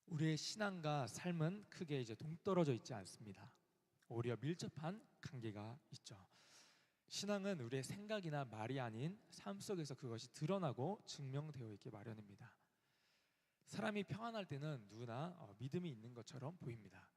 우리의 신앙과 삶은 크게 동떨어져 있지 않습니다. 오히려 밀접한 관계가 있죠. 신앙은 우리의 생각이나 말이 아닌 삶 속에서 그것이 드러나고 증명되어 있기 마련입니다. 사람이 평안할 때는 누구나 믿음이 있는 것처럼 보입니다.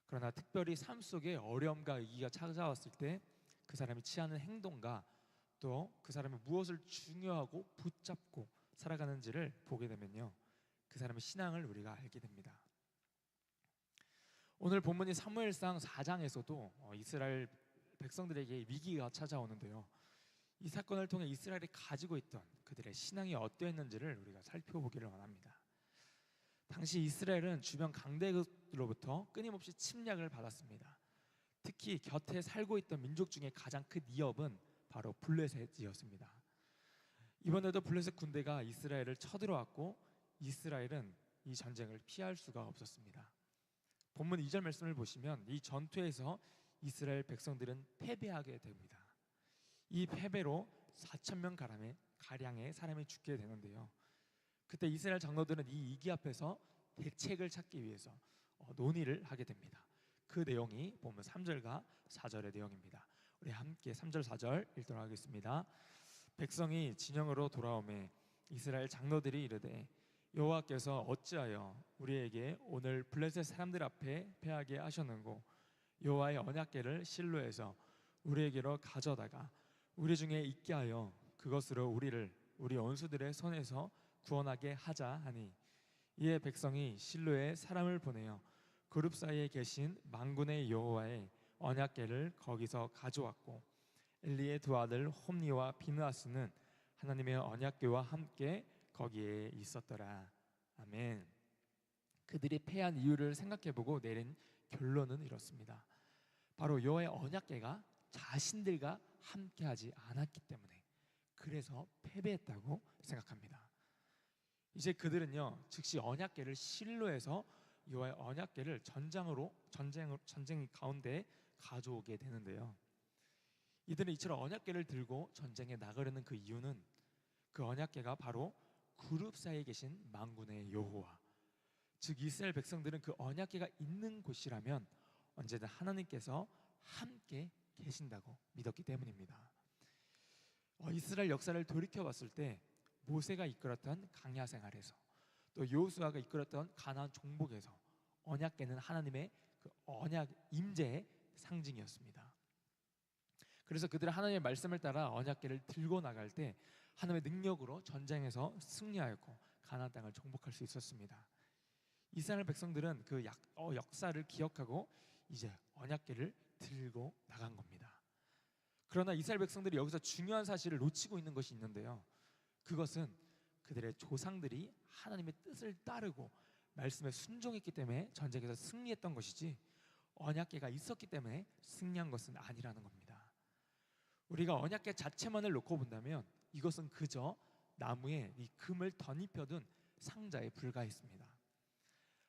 그러나 특별히 삶 속에 어려움과 위기가 찾아왔을 때 그 사람이 취하는 행동과 또 그 사람이 무엇을 중요하고 붙잡고 살아가는지를 보게 되면요, 그 사람의 신앙을 우리가 알게 됩니다. 오늘 본문인 사무엘상 4장에서도 이스라엘 백성들에게 위기가 찾아오는데요, 이 사건을 통해 이스라엘이 가지고 있던 그들의 신앙이 어떠했는지를 우리가 살펴보기를 원합니다. 당시 이스라엘은 주변 강대국으로부터 끊임없이 침략을 받았습니다. 특히 곁에 살고 있던 민족 중에 가장 큰 위협은 바로 블레셋이었습니다. 이번에도 블레셋 군대가 이스라엘을 쳐들어왔고 이스라엘은 이 전쟁을 피할 수가 없었습니다. 본문 2절 말씀을 보시면 이 전투에서 이스라엘 백성들은 패배하게 됩니다. 이 패배로 4,000명 가량의 사람이 죽게 되는데요, 그때 이스라엘 장로들은 이 위기 앞에서 대책을 찾기 위해서 논의를 하게 됩니다. 그 내용이 본문 3절과 4절의 내용입니다. 우리 함께 3절 4절 읽도록 하겠습니다. 백성이 진영으로 돌아오매 이스라엘 장로들이 이르되 여호와께서 어찌하여 우리에게 오늘 블레셋 사람들 앞에 패하게 하셨는고 여호와의 언약궤를 실로에서 우리에게로 가져다가 우리 중에 있게 하여 그것으로 우리를 우리 원수들의 손에서 구원하게 하자 하니, 이에 백성이 실로에 사람을 보내어 그룹 사이에 계신 만군의 여호와의 언약궤를 거기서 가져왔고 엘리의 두 아들 홈니와 비느하스는 하나님의 언약궤와 함께 거기에 있었더라. 아멘. 그들이 패한 이유를 생각해보고 내린 결론은 이렇습니다. 바로 여호와의 언약궤가 자신들과 함께하지 않았기 때문에, 그래서 패배했다고 생각합니다. 이제 그들은요, 즉시 언약궤를 실로에서 여호와의 언약궤를 전쟁 가운데 가져오게 되는데요, 이들은 이처럼 언약궤를 들고 전쟁에 나가려는 그 이유는 그 언약궤가 바로 그룹 사이에 계신 만군의 여호와, 즉 이스라엘 백성들은 그 언약궤가 있는 곳이라면 언제든 하나님께서 함께 계신다고 믿었기 때문입니다. 이스라엘 역사를 돌이켜봤을 때 모세가 이끌었던 강야 생활에서 또 여호수아가 이끌었던 가나안 정복에서 언약궤는 하나님의 그 언약 임재의 상징이었습니다. 그래서 그들은 하나님의 말씀을 따라 언약궤를 들고 나갈 때 하나님의 능력으로 전쟁에서 승리하였고 가나안 땅을 정복할 수 있었습니다. 이스라엘 백성들은 그 역사를 기억하고 이제 언약궤를 들고 나간 겁니다. 그러나 이스라엘 백성들이 여기서 중요한 사실을 놓치고 있는 것이 있는데요, 그것은 그들의 조상들이 하나님의 뜻을 따르고 말씀에 순종했기 때문에 전쟁에서 승리했던 것이지, 언약궤가 있었기 때문에 승리한 것은 아니라는 겁니다. 우리가 언약궤 자체만을 놓고 본다면 이것은 그저 나무에 이 금을 덧입혀둔 상자에 불과했습니다.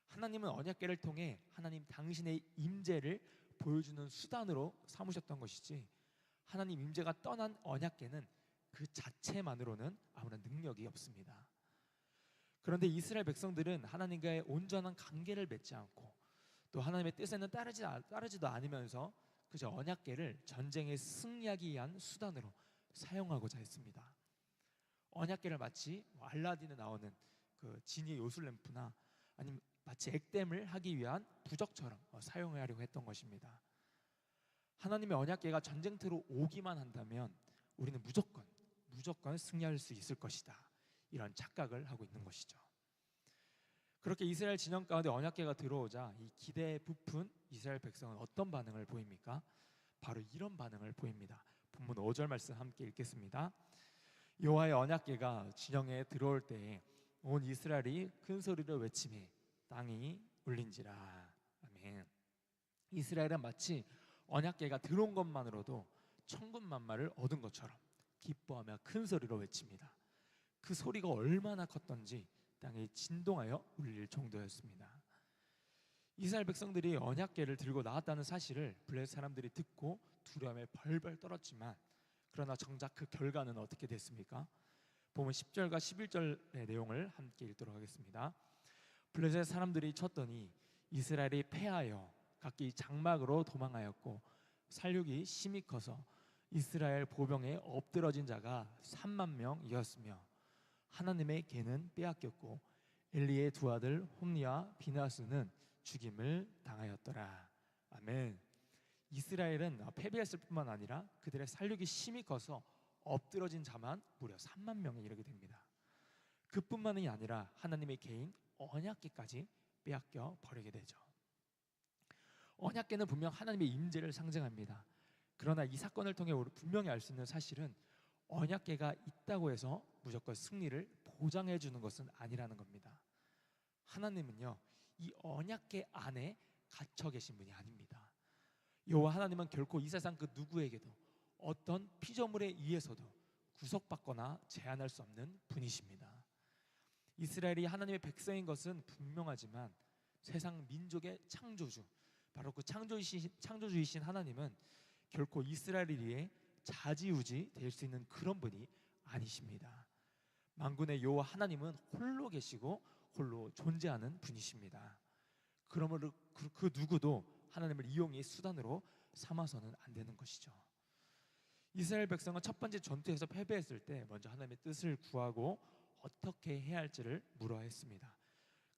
하나님은 언약궤를 통해 하나님 당신의 임재를 보여주는 수단으로 삼으셨던 것이지, 하나님 임재가 떠난 언약궤는 그 자체만으로는 아무런 능력이 없습니다. 그런데 이스라엘 백성들은 하나님과의 온전한 관계를 맺지 않고 또 하나님의 뜻에는 따르지도 않으면서 그저 언약궤를 전쟁에 승리하기 위한 수단으로 사용하고자 했습니다. 언약궤를 마치 알라딘에 나오는 그 지니의 요술램프나 아니면 마치 액땜을 하기 위한 부적처럼 사용하려고 했던 것입니다. 하나님의 언약궤가 전쟁터로 오기만 한다면 우리는 무조건 승리할 수 있을 것이다, 이런 착각을 하고 있는 것이죠. 그렇게 이스라엘 진영 가운데 언약궤가 들어오자 이 기대에 부푼 이스라엘 백성은 어떤 반응을 보입니까? 바로 이런 반응을 보입니다. 본문 5절 말씀 함께 읽겠습니다. 여호와의 언약궤가 진영에 들어올 때에 온 이스라엘이 큰 소리로 외치매 땅이 울린지라. 아멘. 이스라엘은 마치 언약궤가 들어온 것만으로도 천군만마를 얻은 것처럼 기뻐하며 큰 소리로 외칩니다. 그 소리가 얼마나 컸던지 땅이 진동하여 울릴 정도였습니다. 이스라엘 백성들이 언약궤를 들고 나왔다는 사실을 블레셋 사람들이 듣고 두려움에 벌벌 떨었지만, 그러나 정작 그 결과는 어떻게 됐습니까? 보면 10절과 11절의 내용을 함께 읽도록 하겠습니다. 블레셋 사람들이 쳤더니 이스라엘이 패하여 각기 장막으로 도망하였고 살육이 심히 커서 이스라엘 보병에 엎드러진 자가 3만 명이었으며 하나님의 계는 빼앗겼고 엘리의 두 아들 홈니와 비나스는 죽임을 당하였더라. 아멘. 이스라엘은 패배했을 뿐만 아니라 그들의 살육이 심히 커서 엎드러진 자만 무려 3만 명에 이르게 됩니다. 그뿐만이 아니라 하나님의 개인 언약궤까지 빼앗겨 버리게 되죠. 언약궤는 분명 하나님의 임재를 상징합니다. 그러나 이 사건을 통해 우리 분명히 알 수 있는 사실은 언약궤가 있다고 해서 무조건 승리를 보장해 주는 것은 아니라는 겁니다. 하나님은요, 이 언약궤 안에 갇혀 계신 분이 아닙니다. 여호와 하나님은 결코 이 세상 그 누구에게도 어떤 피조물에 의해서도 구속받거나 제한할 수 없는 분이십니다. 이스라엘이 하나님의 백성인 것은 분명하지만 세상 민족의 창조주, 바로 그 창조주이신 하나님은 결코 이스라엘을 위해 좌지우지 될 수 있는 그런 분이 아니십니다. 만군의 여호와 하나님은 홀로 계시고 홀로 존재하는 분이십니다. 그러므로 그 누구도 하나님을 이용의 수단으로 삼아서는 안 되는 것이죠. 이스라엘 백성은 첫 번째 전투에서 패배했을 때 먼저 하나님의 뜻을 구하고 어떻게 해야 할지를 물어야 했습니다.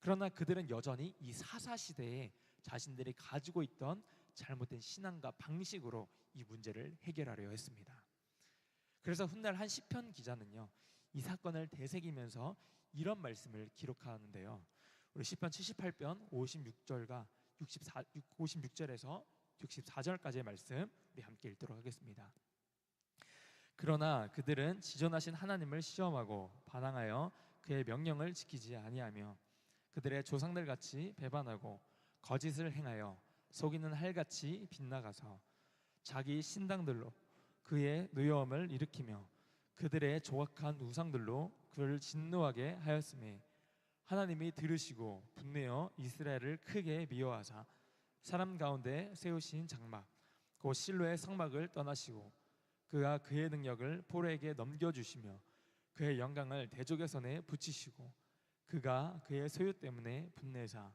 그러나 그들은 여전히 이 사사시대에 자신들이 가지고 있던 잘못된 신앙과 방식으로 이 문제를 해결하려 했습니다. 그래서 훗날 한 시편 기자는요, 이 사건을 되새기면서 이런 말씀을 기록하는데요. 우리 시편 78편 56절과 56절에서 64절까지의 말씀 우리 함께 읽도록 하겠습니다. 그러나 그들은 지존하신 하나님을 시험하고 반항하여 그의 명령을 지키지 아니하며 그들의 조상들 같이 배반하고 거짓을 행하여 속이는 할같이 빗나가서 자기 신당들로 그의 노여움을 일으키며 그들의 조각한 우상들로 그를 진노하게 하였으니 하나님이 들으시고 분내어 이스라엘을 크게 미워하사 사람 가운데 세우신 장막 곧 실로의 성막을 떠나시고 그가 그의 능력을 포로에게 넘겨주시며 그의 영광을 대적의 손에 붙이시고 그가 그의 소유 때문에 분내사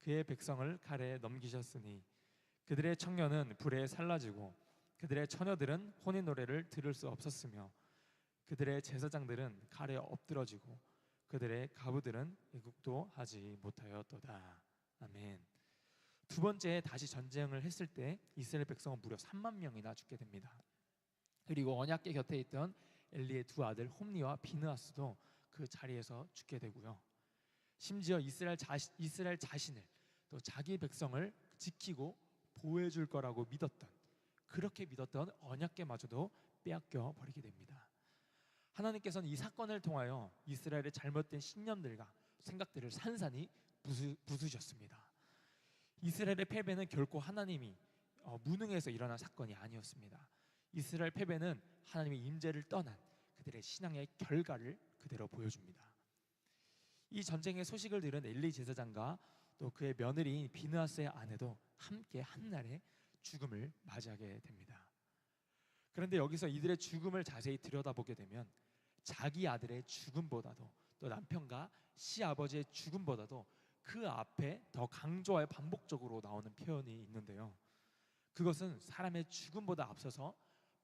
그의 백성을 칼에 넘기셨으니 그들의 청년은 불에 살라지고 그들의 처녀들은 혼인 노래를 들을 수 없었으며 그들의 제사장들은 칼에 엎드러지고 그들의 가부들은 애국도 하지 못하였도다. 아멘. 두 번째 다시 전쟁을 했을 때 이스라엘 백성은 무려 3만 명이나 죽게 됩니다. 그리고 언약궤 곁에 있던 엘리의 두 아들 홈니와 비느하스도 그 자리에서 죽게 되고요. 심지어 이스라엘 자신을 또 자기 백성을 지키고 보호해 줄 거라고 그렇게 믿었던 언약궤마저도 빼앗겨 버리게 됩니다. 하나님께서는 이 사건을 통하여 이스라엘의 잘못된 신념들과 생각들을 산산히 부수셨습니다. 이스라엘의 패배는 결코 하나님이 무능해서 일어난 사건이 아니었습니다. 이스라엘 패배는 하나님의 임재를 떠난 그들의 신앙의 결과를 그대로 보여줍니다. 이 전쟁의 소식을 들은 엘리 제사장과 또 그의 며느리인 비느하스의 아내도 함께 한날에 죽음을 맞이하게 됩니다. 그런데 여기서 이들의 죽음을 자세히 들여다보게 되면 자기 아들의 죽음보다도 또 남편과 시아버지의 죽음보다도 그 앞에 더 강조하여 반복적으로 나오는 표현이 있는데요. 그것은 사람의 죽음보다 앞서서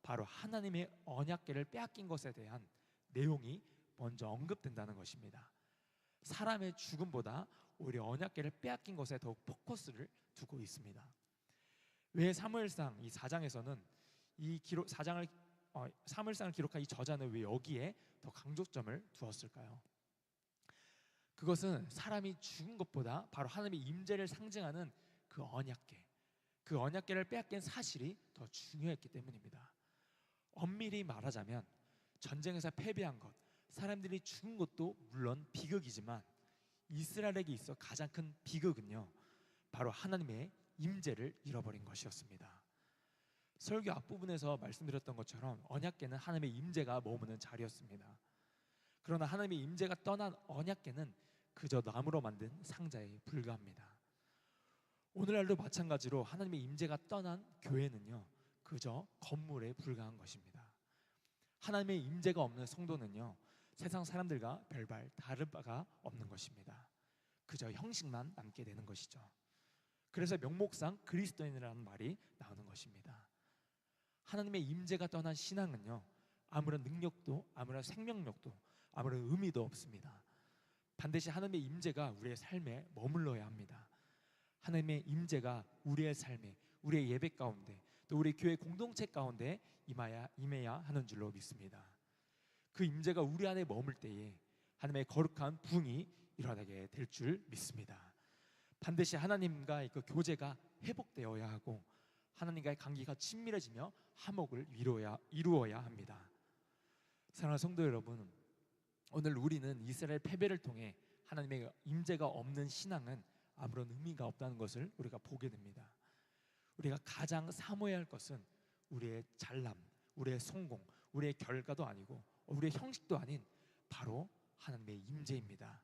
바로 하나님의 언약궤를 빼앗긴 것에 대한 내용이 먼저 언급된다는 것입니다. 사람의 죽음보다 오히려 언약궤를 빼앗긴 것에 더욱 포커스를 두고 있습니다. 왜 사무엘상 이 4장에서는 사무엘상을 기록한 이 저자는 왜 여기에 더 강조점을 두었을까요? 그것은 사람이 죽은 것보다 바로 하나님의 임재를 상징하는 그 언약궤를 빼앗긴 사실이 더 중요했기 때문입니다. 엄밀히 말하자면 전쟁에서 패배한 것, 사람들이 죽은 것도 물론 비극이지만 이스라엘에게 있어 가장 큰 비극은요, 바로 하나님의 임재를 잃어버린 것이었습니다. 설교 앞부분에서 말씀드렸던 것처럼 언약궤는 하나님의 임재가 머무는 자리였습니다. 그러나 하나님의 임재가 떠난 언약궤는 그저 나무로 만든 상자에 불과합니다. 오늘날도 마찬가지로 하나님의 임재가 떠난 교회는요, 그저 건물에 불과한 것입니다. 하나님의 임재가 없는 성도는요, 세상 사람들과 별반 다를 바가 없는 것입니다. 그저 형식만 남게 되는 것이죠. 그래서 명목상 그리스도인이라는 말이 나오는 것입니다. 하나님의 임재가 떠난 신앙은요, 아무런 능력도 아무런 생명력도 아무런 의미도 없습니다. 반드시 하나님의 임재가 우리의 삶에 머물러야 합니다. 하나님의 임재가 우리의 삶에, 우리의 예배 가운데, 또 우리 교회 공동체 가운데 임해야 하는 줄로 믿습니다. 그 임재가 우리 안에 머물 때에 하나님의 거룩한 부흥이 일어나게 될 줄 믿습니다. 반드시 하나님과의 그 교제가 회복되어야 하고 하나님과의 관계가 친밀해지며 화목을 이루어야 합니다. 사랑하는 성도 여러분, 오늘 우리는 이스라엘 패배를 통해 하나님의 임재가 없는 신앙은 아무런 의미가 없다는 것을 우리가 보게 됩니다. 우리가 가장 사모해야 할 것은 우리의 잘남, 우리의 성공, 우리의 결과도 아니고 우리의 형식도 아닌 바로 하나님의 임재입니다.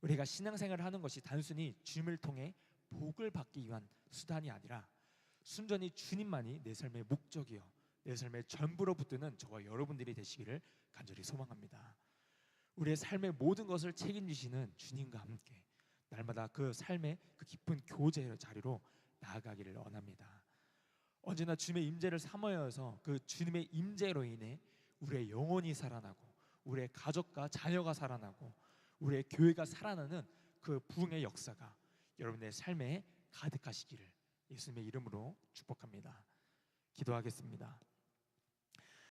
우리가 신앙생활을 하는 것이 단순히 주님을 통해 복을 받기 위한 수단이 아니라 순전히 주님만이 내 삶의 목적이요, 내 삶의 전부로 붙드는 저와 여러분들이 되시기를 간절히 소망합니다. 우리의 삶의 모든 것을 책임지시는 주님과 함께 날마다 그 삶의 그 깊은 교제의 자리로 나아가기를 원합니다. 언제나 주님의 임재를 사모해서 그 주님의 임재로 인해 우리의 영혼이 살아나고 우리의 가족과 자녀가 살아나고 우리의 교회가 살아나는 그 부흥의 역사가 여러분의 삶에 가득하시기를 예수님의 이름으로 축복합니다. 기도하겠습니다.